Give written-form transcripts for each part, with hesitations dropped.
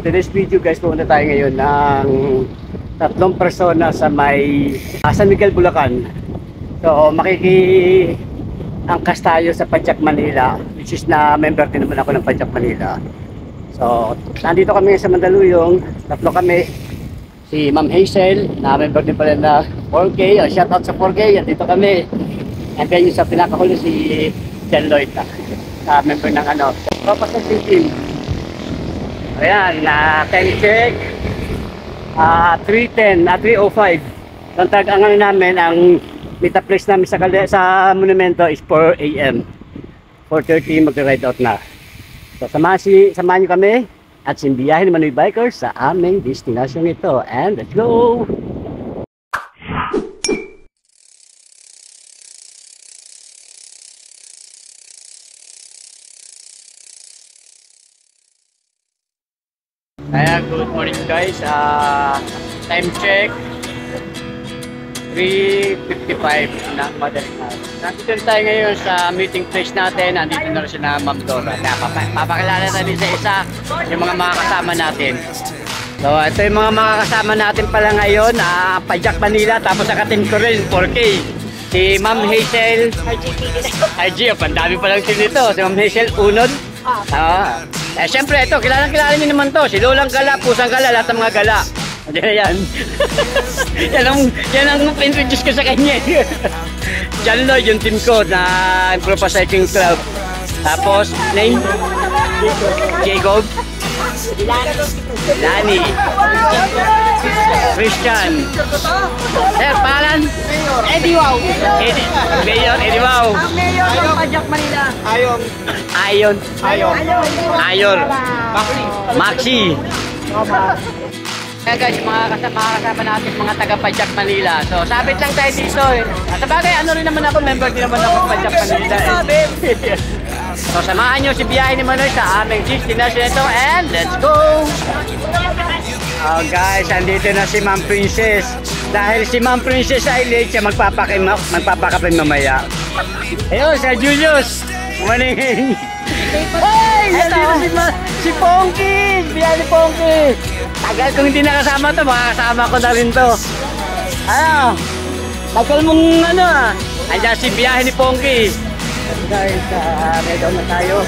For today's video guys, pumunta tayo ngayon ng 3 persona sa may San Miguel, Bulacan. So angkas tayo sa Padjak Manila, which is na member din naman ako ng Padjak Manila. So nandito kami sa Mandaluyong, 3 kami. Si Ma'am Hazel, na member din pala na 4K, shoutout sa 4K, andito kami. And then yung sa pinakahuli si John Lloyd, member ng Tropas ng team. Ayan, time check 3:10, 3:05. Ang tag-ang namin, ang meet-up place namin sa monumento is 4 AM. 4:30 mag-ride out na. So samahan nyo kami at simbiyahin ng Manoy Bikers sa aming destination ito. And let's go! Kaya good morning guys, time check 3:55 ng madaling araw. Nandito tayo ngayon sa meeting place natin. Nandito na rin si Ma'am Dora. Papakilala natin isa yung mga kasama natin. So ito yung mga kasama natin pala ngayon, Padjak Manila, tapos sa ka-team ko rin 4K. Si Ma'am Hazel IG, pandami palang team nito. Si Ma'am Hazel Unod. Siyempre ito, kilala niyo naman to. Si Lolang Gala, Pusang Gala, lahat ng mga gala. Yan. yan ang introduce ko sa kanya. John Lloyd, yung team ko na Impropa Cycling Club. Tapos, name? Jacob. Lani. Christian. Sir, pangalan? Eddie Wow. Mayor Eddie Wow. Ang mayor ng Padjak Manila. Ayon. Maxi. Kaya guys, mga kasama natin, mga taga Padjak Manila. So, sabit lang tayo dito eh. At sabagay, rin naman ako, member din naman ako Padjak Manila eh. So, samahan nyo si biyahe ni Manoy sa aming destination ito and let's go! Oh guys, andito na si Ma'am Princess. Dahil si Ma'am Princess ay late siya, magpapakape mamaya. Ayun, Sir Julius! Morning! Hey! Nandito si Pongki! Biyahe ni Pongki! Tagal kong hindi nakasama to, makakasama ko na rin to. Tagal mong andyan si biyahe ni Pongki. Guys, ready na tayo.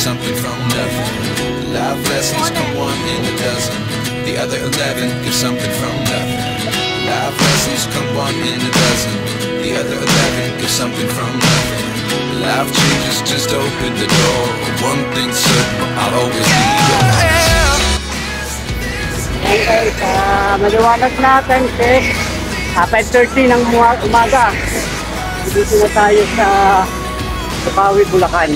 Something from nothing. Life lessons come 1 in a dozen. The other 11 give something from nothing. Life lessons come 1 in a dozen. The other 11 give something from nothing. Life changes just open the door. One thing's certain, I'll always be yours. Okay, maliwanag natin sis. 5:30 ng umaga. Dito na tayo sa Bawi, Bulacan.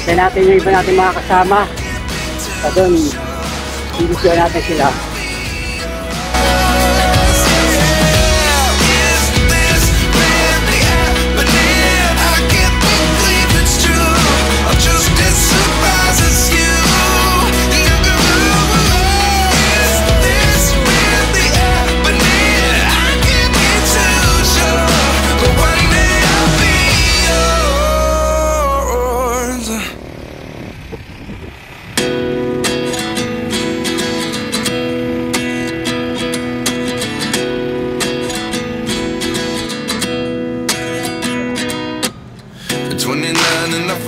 Kaya natin yung iba natin mga kasama. So doon, bibigyan natin sila.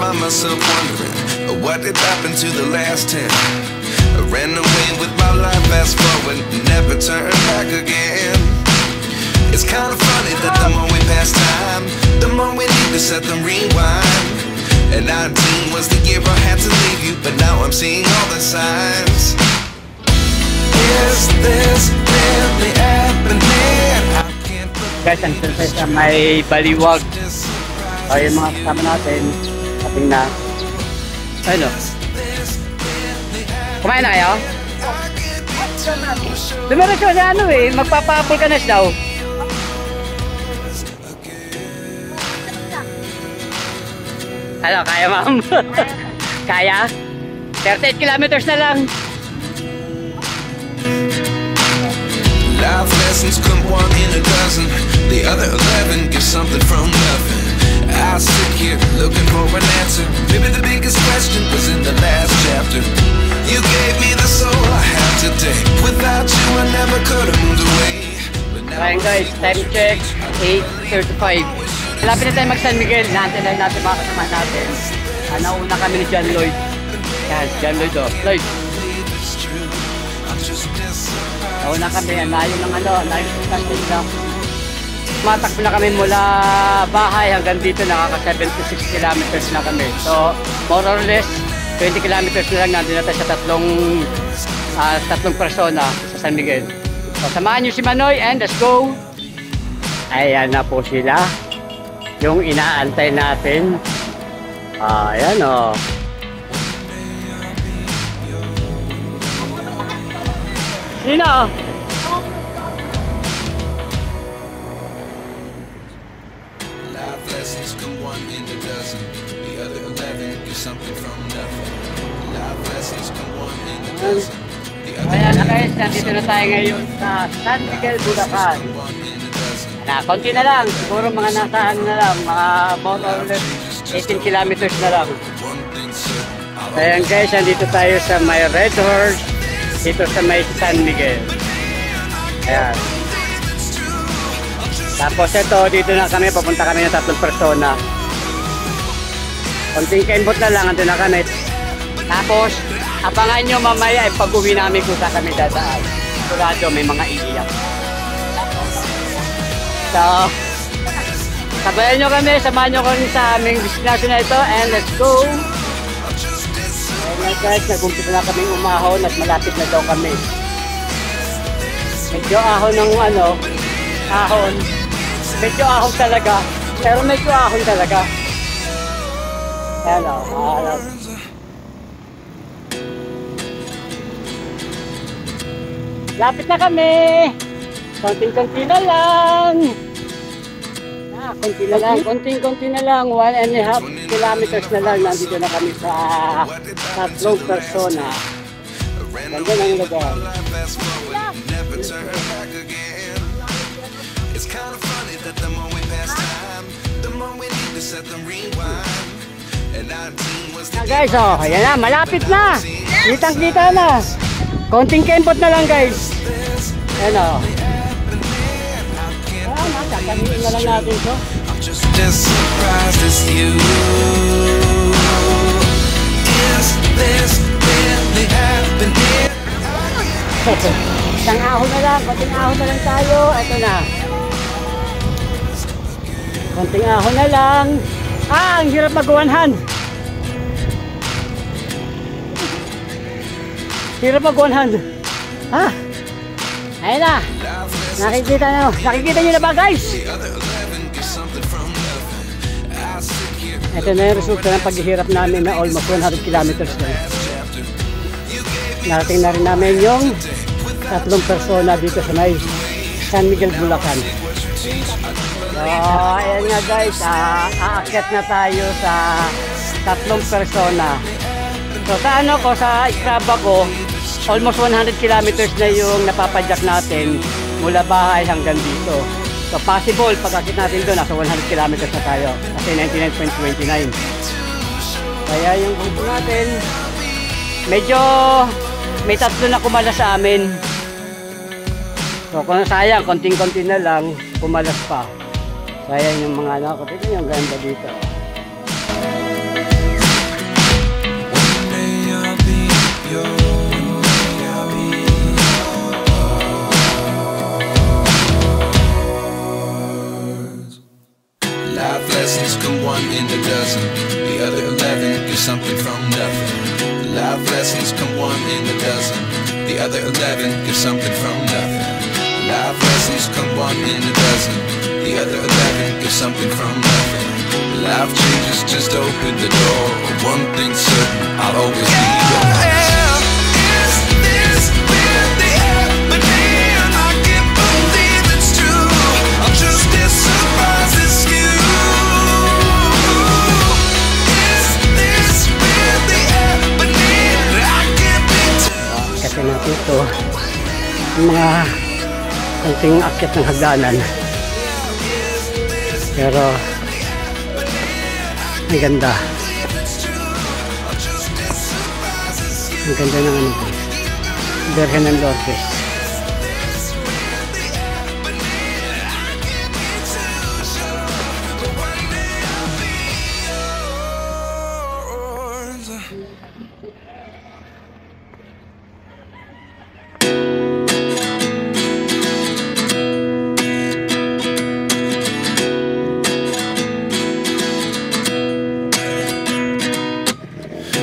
Myself wondering what did happen to the last 10. I ran away with my life, fast forward, never turn back again. It's kind of funny that the more we pass time, the more we need to set the rewind. And 19 was the year I had to leave you, but now I'm seeing all the signs. Is this really happening? Guys, ang sa may Baliwag. Ay, yung mga kasama natin, ating na, Kumain na kayo? Dumiretso sa ano eh, magpapa-vulcanize daw. Ano, kaya ma'am? Kaya? 38 kilometers na lang. Life lessons come one in a dozen. The other 11 give something from nothing. I sit here looking for an answer. Maybe the biggest question was in the last chapter. You gave me the soul I have today. Without you I never could have moved away. Ayan guys, time check 8:35. Malapit na tayo mag San Miguel. Naantay lang natin mga kasama natin. Nauna kami ni John Lloyd. Yan, John Lloyd oh. Lloyd. Nauna kami, layo ng layo ng San lang. Matakbo na kami mula bahay hanggang dito, nakaka 76 kilometers na kami. So, more or less, 20 kilometers na lang nandun na tayo sa tatlong persona sa San Miguel. So, samahan nyo si Manoy and let's go! Ayan na po sila. Yung inaantay natin. Ayan o. Sino? Lessons come one in a dozen. The other 11 give something from nothing. Life lessons come one in a dozen. Ayan na guys, nandito na tayo ngayon sa San Miguel, Bulacan. Konti na lang, siguro mga nasa na lang, mga more or less 18 kilometers na lang. Ayan guys, nandito tayo sa may Red Horse, dito sa may San Miguel. Ayan. Tapos ito, dito na kami, papunta kami ng tatlong persona. Konting kaimbot na lang, ando na kami. Tapos, abangan nyo mamaya, pag-uwi namin kung saan kami dadaan. Sigurado may mga iiyak. So, sabayan nyo kami, samahan nyo kami sa aming destination na ito, and let's go! Ayan guys, nag-umpisa na kaming umahon at malapit na daw kami. Medyo ahon ng ahon. Medyo ahon talaga, pero medyo ahon talaga. Ayan o, lapit na kami! Konting-konti na lang! Konti na lang, konting-konti na lang. 1.5 kilometers na lang. Nandito na kami sa tatlong persona. Ganda ng lugar. Guys, oh, ayan na, malapit na! Kitang-kita na! Konting kempot na lang guys! Ayan o. Kakamiin na lang natin ito. I'm just as surprised as you. Is this really happening? Isang ahon na lang, konting ahon na lang tayo. Ito na. Konting ahon na lang. Ang hirap mag-one hand. Hirap mag-one hand. Ayan na. Nakikita nyo na ba guys? Ito na yung resulta ng paghihirap namin na almost 100 kilometers na. Narating na rin namin yung tatlong persona dito sa may San Miguel, Bulacan. So, ayan nga guys, aakyat na tayo sa tatlong persona. So sa sa Strava ko, almost 100 kilometers na yung napapadyak natin mula bahay hanggang dito. So possible, pag-akit natin doon, nasa 100 kilometers na tayo. Kasi 99.29. Kaya yung grupo natin, medyo may tatlo na kumala sa amin. So kung sayang, konting-konti na lang, kumalas pa. Sayang yung mga tignan yung ganda dito. Life lessons come one in a dozen. The other 11 give something from nothing. Life lessons come one in a dozen. The other 11 give something from nothing. Life lessons come one in a dozen. The other 11 give something from nothing. Life changes just open the door. One thing's certain, I'll always be yours. dito. Yung mga konting akyat ng hagdanan. Pero ang ganda. Ang ganda ng ano. Birhen ng Lourdes.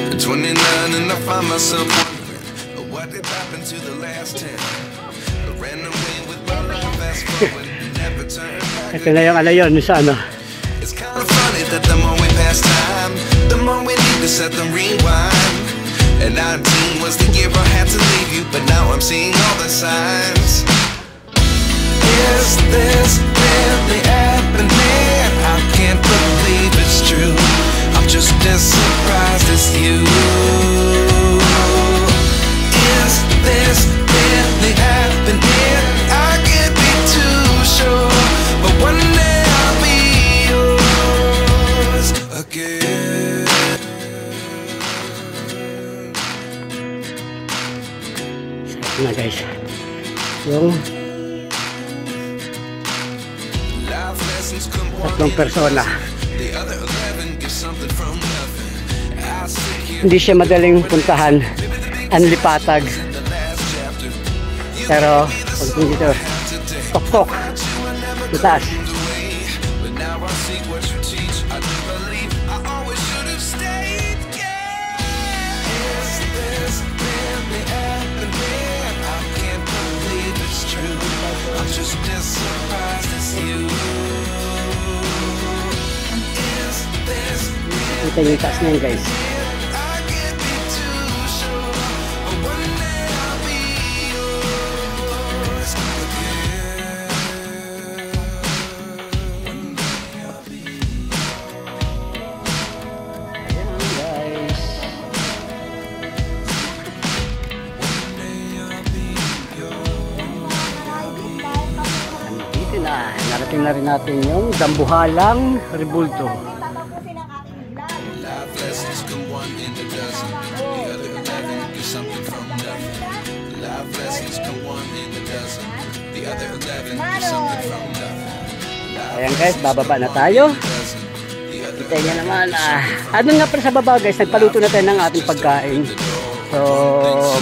At 29 and I find myself wondering what did happen to the last 10. I ran away with my life, fast forward, never turn back. Ito na yung ano yun sa ano. It's kind of funny that the more we pass time, the more we need to set them rewind. And 19 was the year I had to leave you, but now I'm seeing all the signs. Is this really happening? I can't believe it's true. I'm just as surprised as you. Is this really happening? I can't be too sure, but one day I'll be yours again. Ito na guys. Yung Life lessons come one tatlong persona. the other 11 give something from nothing. I sit here Hindi siya madaling puntahan. Anlipatag. the last chapter. Pero pag dito, tok-tok. Itaas. But now I see what you teach. I do believe I always should have stayed. Is this really happening? I can't believe it's true. I'm just as surprised as you. Is this Ito yung taas niyan guys. I can't be too sure, but one day I'll be yours again. One day I'll be Ayan guys. Dito na. Narating na rin natin yung Dambuhalang Rebulto. life lessons come one in a dozen. The other 11 get something from nothing. Life lessons come one in a dozen. The other 11 get something from nothing. Ayan guys, bababa na tayo. Dozen. The other Kita niya naman. Ano nga pala sa baba guys, nagpaluto na tayo ng ating pagkain. So,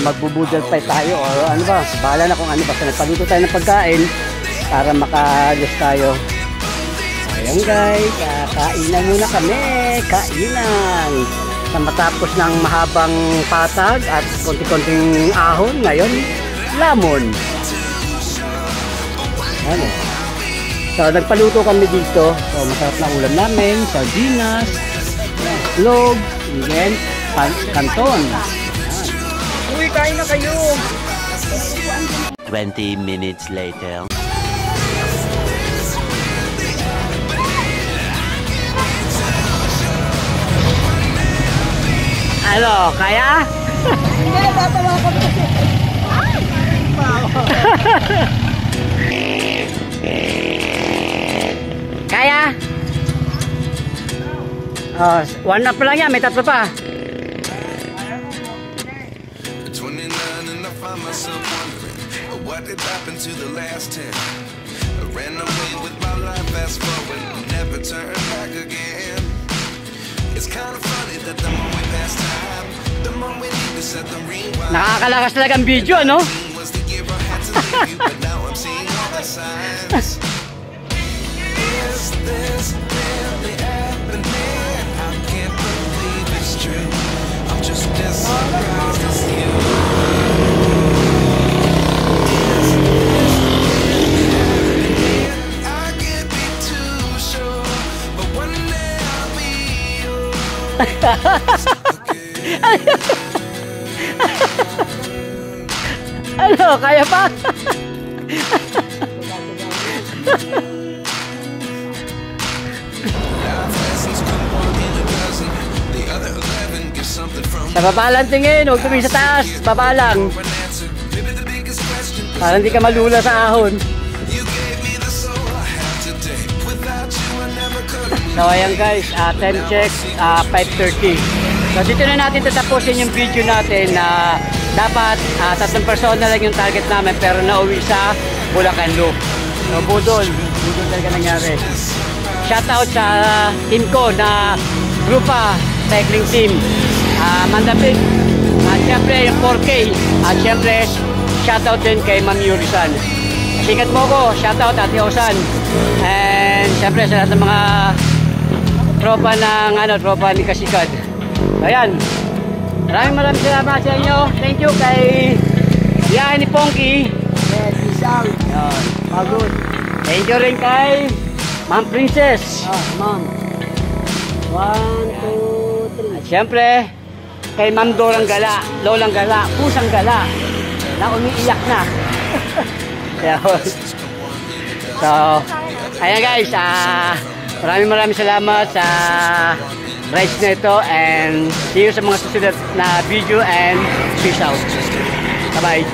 magbubudol pa tayo or ano ba, bahala na kung ano. Basta nagpaluto tayo ng pagkain para makalos tayo. Ayan guys, kainan muna kami. Kainan. Sa matapos ng mahabang patag at konti-konting ahon, ngayon, lamon. Ano? So, nagpaluto kami dito. So, masarap na ulam namin. Sardinas, log, and then, kanton. Uy, kain na kayo. 20 minutes later. Ano, kaya? Hindi, tatawa ko kasi. Kaya? Oh, one up lang yan, may tatlo pa. 29 and I find myself wondering what did happen to the last 10. I ran away with my life, fast forward, never turn back again. It's kind of funny that the more we pass time, the more we need to set the rewind. Nakakalakas talaga ang video, no? Was the year I had to leave you, but now I'm seeing all the signs. Is this really happening? I can't believe it's true. I'm just as surprised as you. Is this really happening? I can't be too sure, but one day I'll be yours again. Ano, kaya pa? Sa baba lang tingin, huwag tumingin sa taas, baba lang. Para hindi ka malula sa ahon. You gave me the soul I have today. Without you, I never could. So ayan guys, time check, 5:30. So dito na natin tatapusin yung video natin na dapat 3 persona lang yung target namin pero nauwi sa Bulacan Loop. So budol talaga nangyari. Shoutout sa team ko na Grupa Cycling Team, Mandapig, at syempre yung 4K, at syempre shoutout din kay Ma'am Yurisan. Sikat mo ko, shoutout Ate Osan, and syempre sa lahat ng mga tropa ni Kasikad. Ayan, maraming salamat sa inyo. Thank you kay Biyahe ni Pongki. Yes, isang. Ayan. Pagod. Thank you rin kay Ma'am Princess. Ma'am. 1, 2, 3. At syempre, kay Ma'am Dorang Gala, Lolang Gala, Pusang Gala, na umiiyak na. So, ayan guys, maraming salamat sa rides na ito, and see you sa mga susunod na video, and peace out. Bye-bye.